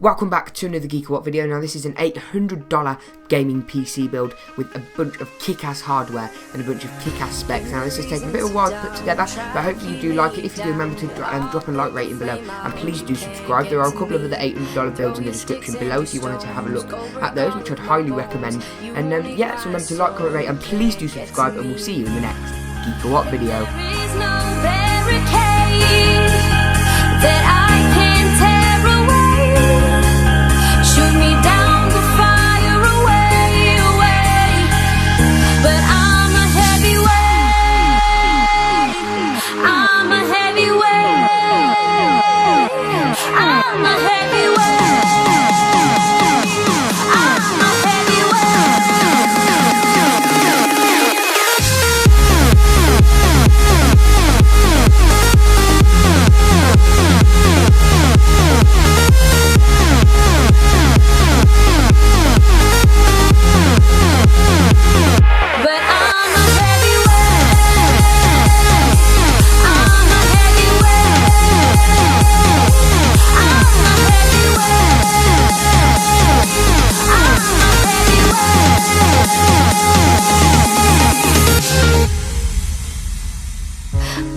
Welcome back to another Geek-A-What video. Now this is an $800 gaming PC build with a bunch of kick-ass hardware and a bunch of kick-ass specs. Now this has taken a bit of a while to put together, but hopefully you do like it. If you do, remember to drop a like rating below, and please do subscribe. There are a couple of other $800 builds in the description below if you wanted to have a look at those, which I'd highly recommend. And yeah, so remember to like, comment, rate, and please do subscribe, and we'll see you in the next Geek-A-What video.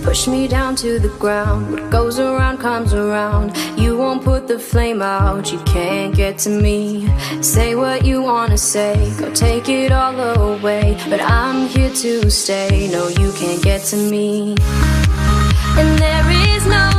Push me down to the ground. What goes around comes around. You won't put the flame out, you can't get to me. Say what you wanna say, go take it all away, but I'm here to stay. No, you can't get to me. And there is no